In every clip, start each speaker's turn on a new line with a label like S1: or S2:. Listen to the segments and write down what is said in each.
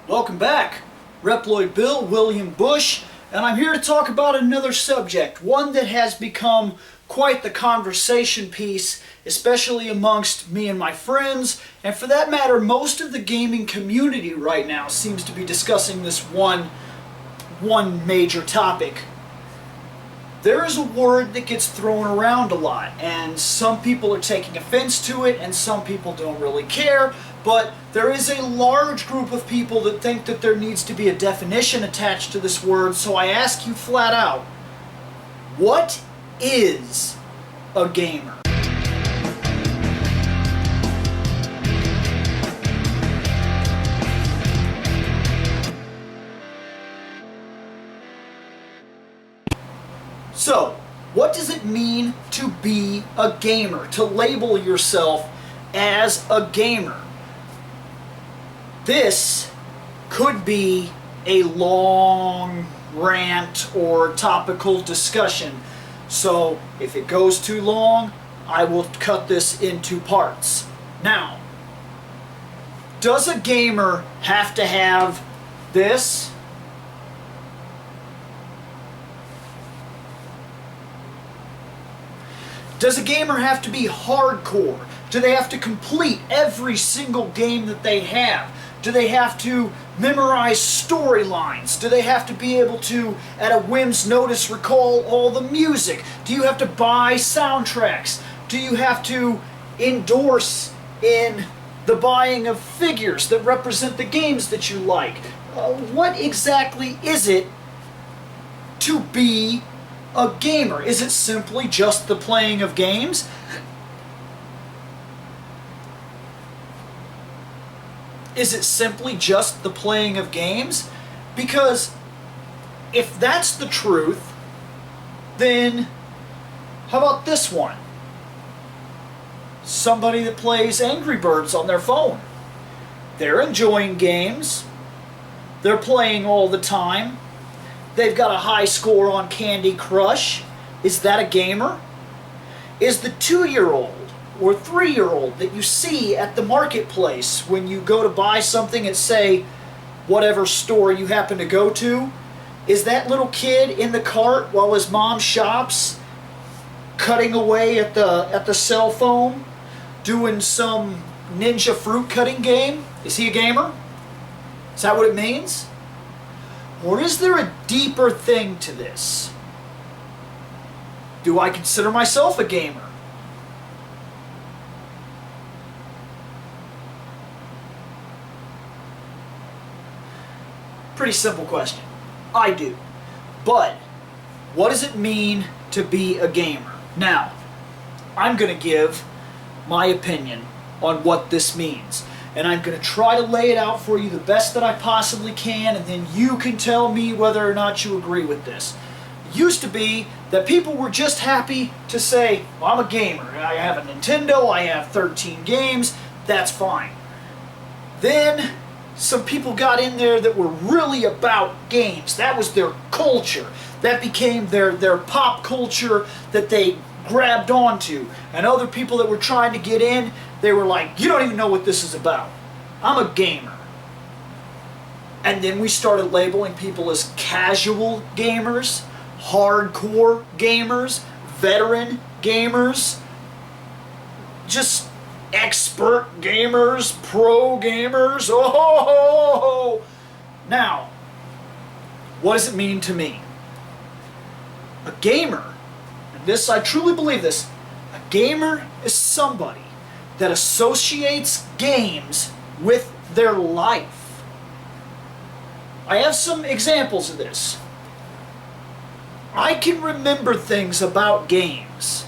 S1: Welcome back. ReploidBill, William Bush, and I'm here to talk about another subject, one that has become quite the conversation piece, especially amongst me and my friends, and for that matter, most of the gaming community right now seems to be discussing this one major topic. There is a word that gets thrown around a lot, and some people are taking offense to it, and some people don't really care, but there is a large group of people that think that there needs to be a definition attached to this word, so I ask you flat out, what is a gamer? So, what does it mean to be a gamer, to label yourself as a gamer? This could be a long rant or topical discussion, so if it goes too long, I will cut this into parts. Now, does a gamer have to have this? Does a gamer have to be hardcore? Do they have to complete every single game that they have? Do they have to memorize storylines? Do they have to be able to, at a whim's notice, recall all the music? Do you have to buy soundtracks? Do you have to endorse in the buying of figures that represent the games that you like? What exactly is it to be a gamer? Is it simply just the playing of games? Is it simply just the playing of games? Because if that's the truth, then how about this one? Somebody that plays Angry Birds on their phone. They're enjoying games. They're playing all the time. They've got a high score on Candy Crush. Is that a gamer? Is the 2-year-old or 3-year-old that you see at the marketplace when you go to buy something at, say, whatever store you happen to go to, is that little kid in the cart while his mom shops, cutting away at the cell phone, doing some ninja fruit cutting game? Is he a gamer? Is that what it means? Or is there a deeper thing to this? Do I consider myself a gamer? Pretty simple question. I do. But what does it mean to be a gamer? Now, I'm going to give my opinion on what this means. And I'm going to try to lay it out for you the best that I possibly can, and then you can tell me whether or not you agree with this. It used to be that people were just happy to say, well, I'm a gamer. I have a Nintendo, I have 13 games, that's fine. Then some people got in there that were really about games. That was their culture. That became their pop culture that they grabbed onto. And other people that were trying to get in, they were like, you don't even know what this is about. I'm a gamer. And then we started labeling people as casual gamers, hardcore gamers, veteran gamers, just expert gamers, pro gamers. Oh! Now, what does it mean to me? A gamer, and this, I truly believe this, a gamer is somebody that associates games with their life. I have some examples of this. I can remember things about games,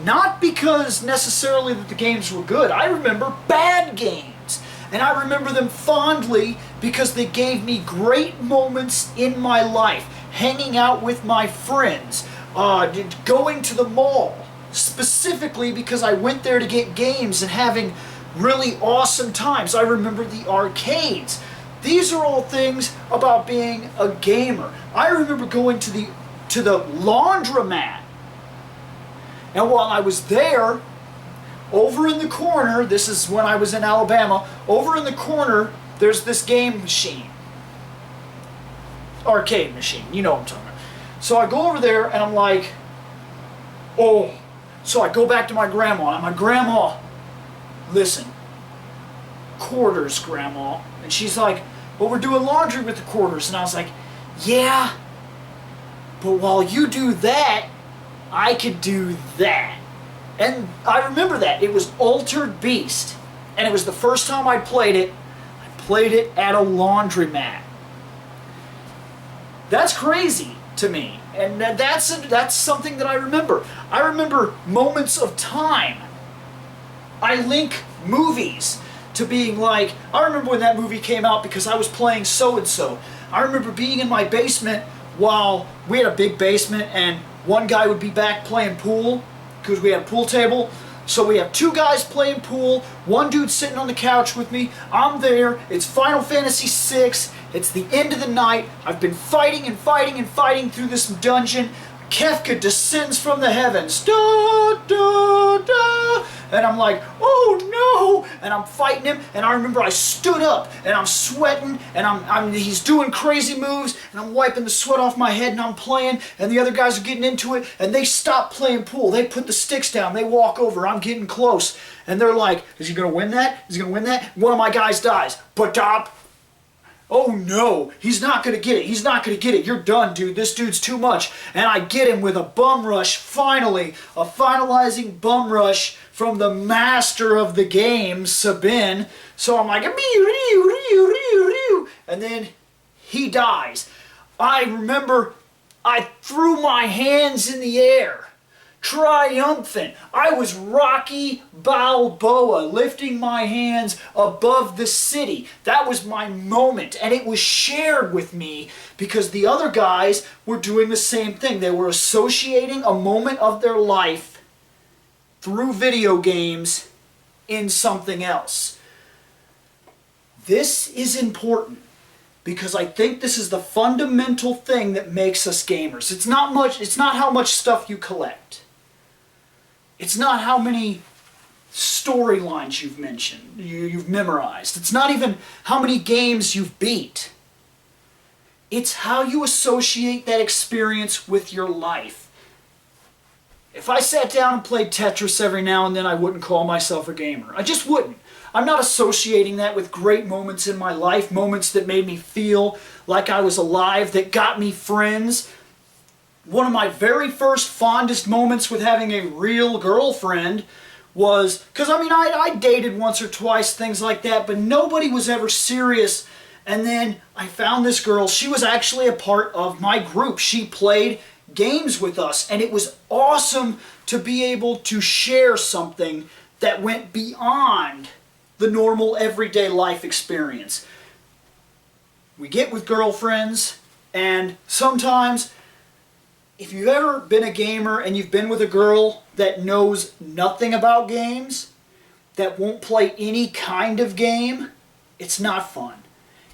S1: not because necessarily that the games were good. I remember bad games, and I remember them fondly because they gave me great moments in my life, hanging out with my friends, going to the mall, specifically because I went there to get games and having really awesome times. I remember the arcades. These are all things about being a gamer. I remember going to the laundromat, and while I was there, over in the corner, this is when I was in Alabama, over in the corner there's this game machine. Arcade machine, you know what I'm talking about. So I go over there and I'm like, oh. So I go back to my grandma, and my grandma, listen, quarters, Grandma. And she's like, well, we're doing laundry with the quarters. And I was like, yeah, but while you do that, I could do that. And I remember that. It was Altered Beast. And it was the first time I played it. I played it at a laundromat. That's crazy to me. And that's something that I remember. I remember moments of time. I link movies to being like, I remember when that movie came out because I was playing so-and-so. I remember being in my basement while we had a big basement and one guy would be back playing pool because we had a pool table. So we have two guys playing pool, one dude sitting on the couch with me, I'm there, it's Final Fantasy VI, it's the end of the night, I've been fighting and fighting and fighting through this dungeon, Kefka descends from the heavens, da, da, da, and I'm like, oh no, and I'm fighting him, and I remember I stood up, and I'm sweating, and he's doing crazy moves, and I'm wiping the sweat off my head, and I'm playing, and the other guys are getting into it, and they stop playing pool, they put the sticks down, they walk over, I'm getting close, and they're like, is he gonna win that? Is he gonna win that? One of my guys dies, but oh no, he's not gonna get it, he's not gonna get it, you're done dude, this dude's too much. And I get him with a bum rush, finally, a finalizing bum rush from the master of the game, Sabin. So I'm like, and then he dies. I remember I threw my hands in the air. Triumphant. I was Rocky Balboa, lifting my hands above the city. That was my moment, and it was shared with me because the other guys were doing the same thing. They were associating a moment of their life through video games in something else. This is important because I think this is the fundamental thing that makes us gamers. It's not how much stuff you collect. It's not how many storylines you've mentioned, you've memorized. It's not even how many games you've beat. It's how you associate that experience with your life. If I sat down and played Tetris every now and then, I wouldn't call myself a gamer. I just wouldn't. I'm not associating that with great moments in my life, moments that made me feel like I was alive, that got me friends. One of my very first fondest moments with having a real girlfriend was, because I dated once or twice, things like that, but nobody was ever serious. And then I found this girl, she was actually a part of my group. She played games with us, and it was awesome to be able to share something that went beyond the normal everyday life experience. We get with girlfriends, and sometimes, if you've ever been a gamer and you've been with a girl that knows nothing about games, that won't play any kind of game, it's not fun.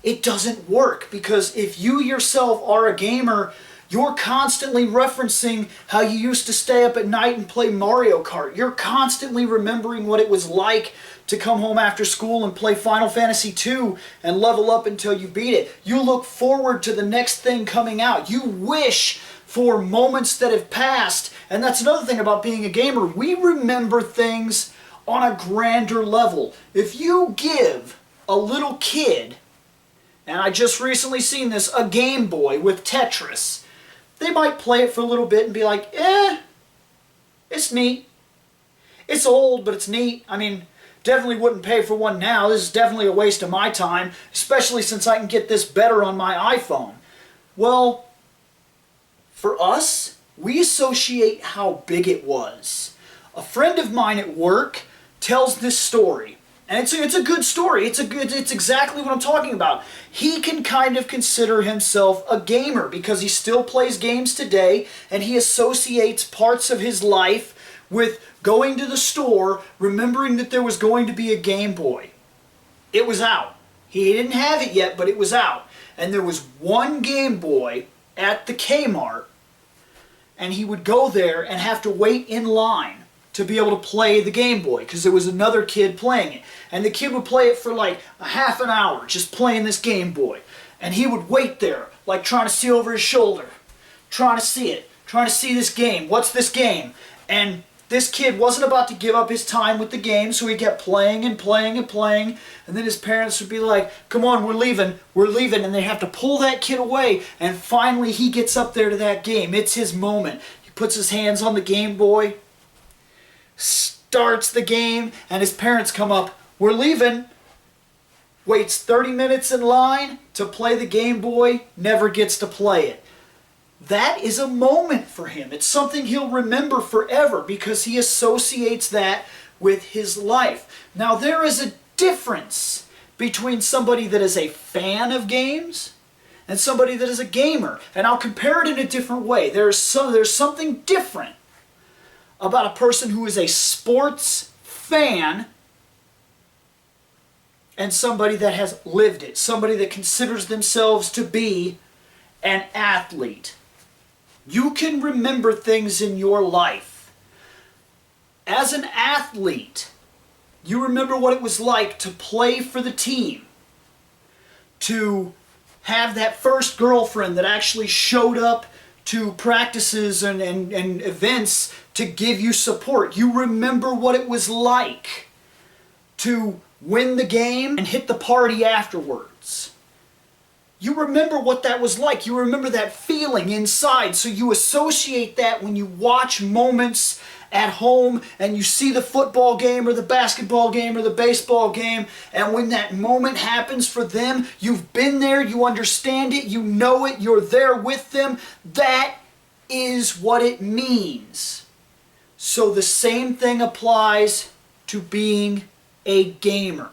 S1: It doesn't work because if you yourself are a gamer, you're constantly referencing how you used to stay up at night and play Mario Kart. You're constantly remembering what it was like to come home after school and play Final Fantasy II and level up until you beat it. You look forward to the next thing coming out. You wish for moments that have passed. And that's another thing about being a gamer. We remember things on a grander level. If you give a little kid, and I just recently seen this, a Game Boy with Tetris, they might play it for a little bit and be like, it's neat. It's old, but it's neat. Definitely wouldn't pay for one now. This is definitely a waste of my time, especially since I can get this better on my iPhone. Well, for us, we associate how big it was. A friend of mine at work tells this story, and it's a good story. It's exactly what I'm talking about. He can kind of consider himself a gamer because he still plays games today, and he associates parts of his life with going to the store, remembering that there was going to be a Game Boy. It was out. He didn't have it yet, but it was out. And there was one Game Boy at the Kmart, and he would go there and have to wait in line to be able to play the Game Boy because there was another kid playing it. And the kid would play it for like a half an hour just playing this Game Boy. And he would wait there, like trying to see over his shoulder, trying to see it, trying to see this game. What's this game? And this kid wasn't about to give up his time with the game, so he kept playing and playing and playing. And then his parents would be like, come on, we're leaving. And they have to pull that kid away. And finally he gets up there to that game. It's his moment. He puts his hands on the Game Boy, starts the game, and his parents come up, we're leaving. Waits 30 minutes in line to play the Game Boy, never gets to play it. That is a moment for him. It's something he'll remember forever because he associates that with his life. Now there is a difference between somebody that is a fan of games and somebody that is a gamer. And I'll compare it in a different way. There's something different about a person who is a sports fan and somebody that has lived it. Somebody that considers themselves to be an athlete. You can remember things in your life. As an athlete, you remember what it was like to play for the team, to have that first girlfriend that actually showed up to practices and events to give you support. You remember what it was like to win the game and hit the party afterwards. You remember what that was like. You remember that feeling inside. So you associate that when you watch moments at home and you see the football game or the basketball game or the baseball game, and when that moment happens for them, you've been there, you understand it, you know it, you're there with them. That is what it means. So the same thing applies to being a gamer.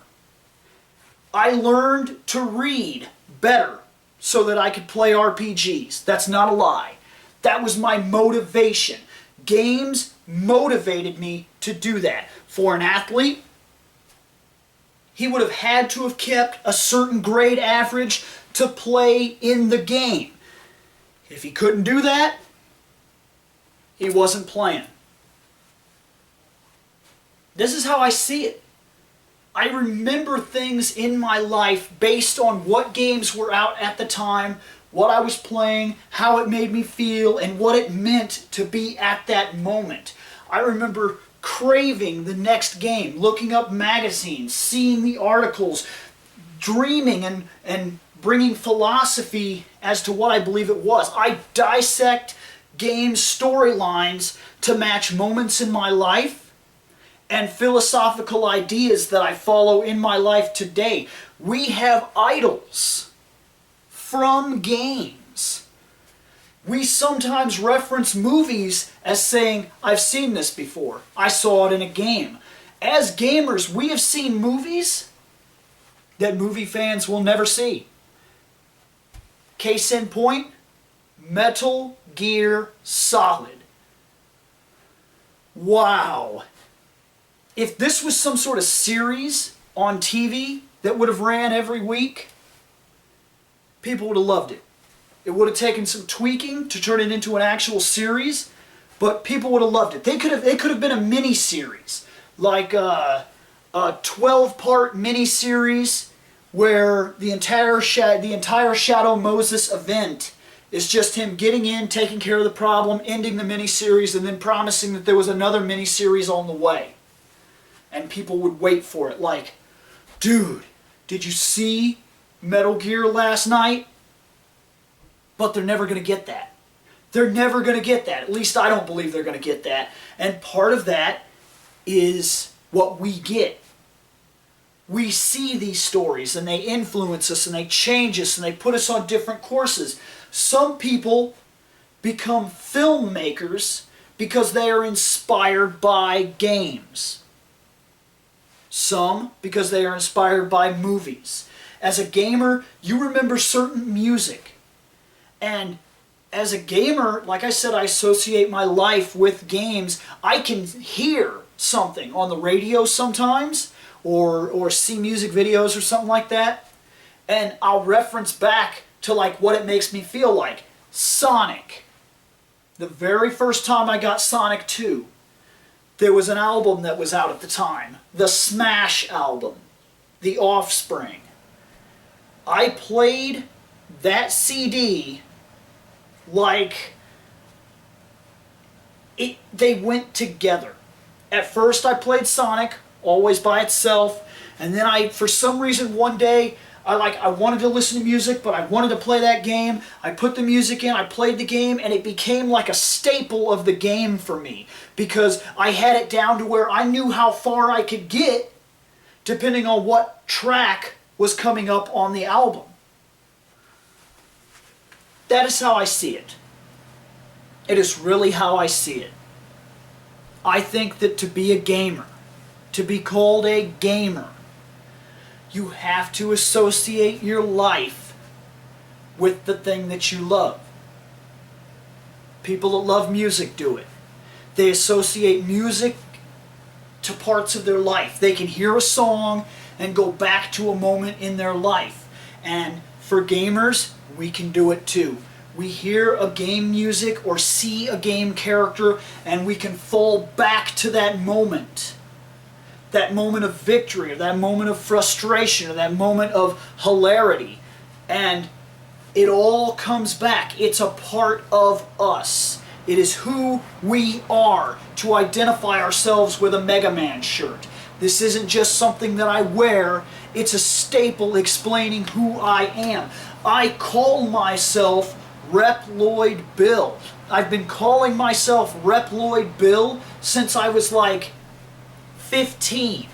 S1: I learned to read better so that I could play RPGs. That's not a lie. That was my motivation. Games motivated me to do that. For an athlete, he would have had to have kept a certain grade average to play in the game. If he couldn't do that, he wasn't playing. This is how I see it. I remember things in my life based on what games were out at the time, what I was playing, how it made me feel, and what it meant to be at that moment. I remember craving the next game, looking up magazines, seeing the articles, dreaming and bringing philosophy as to what I believe it was. I dissect game storylines to match moments in my life and philosophical ideas that I follow in my life today. We have idols from games. We sometimes reference movies as saying, I've seen this before. I saw it in a game. As gamers, we have seen movies that movie fans will never see. Case in point, Metal Gear Solid. Wow. If this was some sort of series on TV that would have ran every week, people would have loved it. It would have taken some tweaking to turn it into an actual series, but people would have loved it. It could have been a mini-series, like a 12-part mini-series where the entire Shadow Moses event is just him getting in, taking care of the problem, ending the mini-series, and then promising that there was another mini-series on the way. And people would wait for it like, dude, did you see Metal Gear last night? But they're never going to get that. They're never going to get that. At least I don't believe they're going to get that. And part of that is what we get. We see these stories and they influence us and they change us and they put us on different courses. Some people become filmmakers because they are inspired by games. Some because they are inspired by movies. As a gamer, you remember certain music. And as a gamer, like I said, I associate my life with games. I can hear something on the radio sometimes, or see music videos or something like that, and I'll reference back to like what it makes me feel like. Sonic. The very first time I got Sonic 2, There was an album that was out at the time, the Smash album, The Offspring. I played that CD like they went together. At first I played Sonic, always by itself, and then for some reason one day, I wanted to listen to music, but I wanted to play that game. I put the music in, I played the game, and it became like a staple of the game for me, because I had it down to where I knew how far I could get depending on what track was coming up on the album. That is how I see it. It is really how I see it. I think that to be a gamer, to be called a gamer, you have to associate your life with the thing that you love. People that love music do it. They associate music to parts of their life. They can hear a song and go back to a moment in their life. And for gamers, we can do it too. We hear a game music or see a game character and we can fall back to that moment. That moment of victory, or that moment of frustration, or that moment of hilarity. And it all comes back. It's a part of us. It is who we are to identify ourselves with a Mega Man shirt. This isn't just something that I wear. It's a staple explaining who I am. I call myself ReploidBill. I've been calling myself ReploidBill since I was like 15.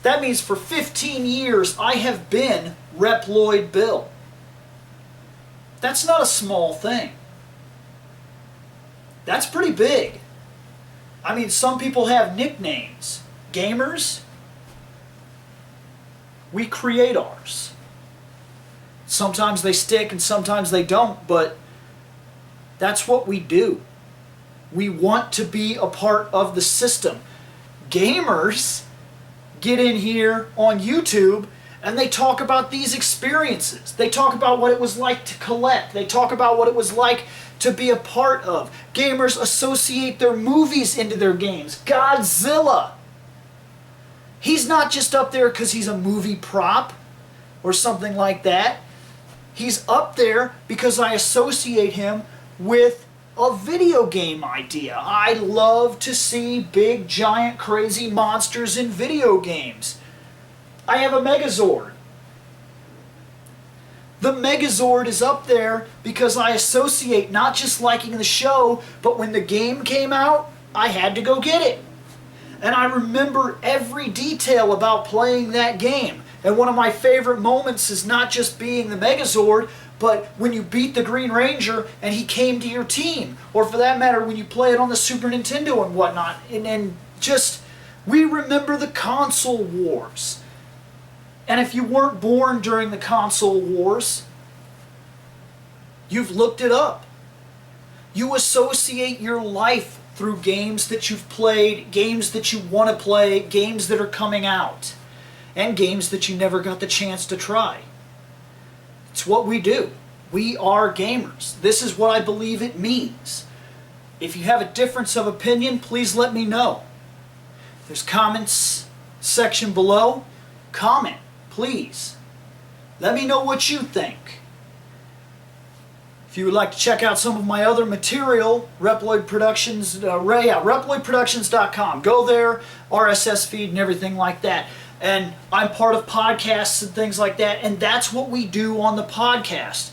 S1: That means for 15 years I have been ReploidBill. That's not a small thing. That's pretty big. I mean, some people have nicknames. Gamers, we create ours. Sometimes they stick and sometimes they don't, but that's what we do. We want to be a part of the system. Gamers get in here on YouTube and they talk about these experiences. They talk about what it was like to collect. They talk about what it was like to be a part of. Gamers associate their movies into their games. Godzilla. He's not just up there because he's a movie prop or something like that. He's up there because I associate him with a video game idea. I love to see big, giant, crazy monsters in video games. I have a Megazord. The Megazord is up there because I associate not just liking the show, but when the game came out, I had to go get it. And I remember every detail about playing that game. And one of my favorite moments is not just being the Megazord, but when you beat the Green Ranger and he came to your team. Or for that matter, when you play it on the Super Nintendo and whatnot. And just, we remember the console wars. And if you weren't born during the console wars, you've looked it up. You associate your life through games that you've played, games that you want to play, games that are coming out, and games that you never got the chance to try. It's what we do. We are gamers. This is what I believe it means. If you have a difference of opinion, please let me know. There's comments section below. Comment, please. Let me know what you think. If you would like to check out some of my other material, Reploid Productions, ReploidProductions.com. Go there, RSS feed and everything like that. And I'm part of podcasts and things like that, and that's what we do on the podcast.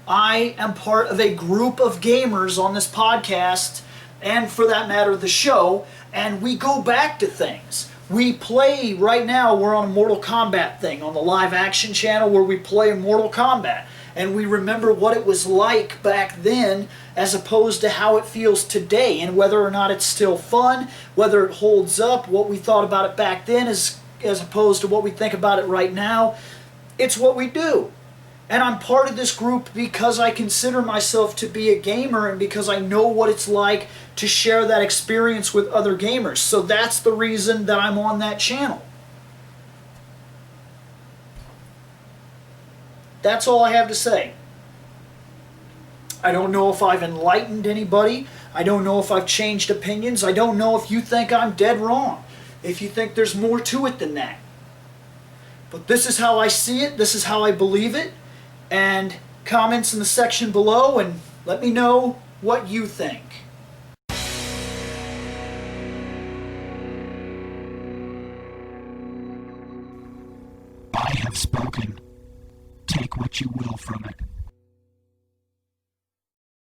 S1: I am part of a group of gamers on this podcast, and for that matter, the show, and we go back to things. We play, right now, we're on a Mortal Kombat thing on the live action channel where we play Mortal Kombat. And we remember what it was like back then as opposed to how it feels today, and whether or not it's still fun, whether it holds up, what we thought about it back then as opposed to what we think about it right now. It's what we do. And I'm part of this group because I consider myself to be a gamer and because I know what it's like to share that experience with other gamers. So that's the reason that I'm on that channel. That's all I have to say. I don't know if I've enlightened anybody. I don't know if I've changed opinions. I don't know if you think I'm dead wrong, if you think there's more to it than that. But this is how I see it, this is how I believe it, and comments in the section below and let me know what you think.
S2: I have spoken. Take what you will from it.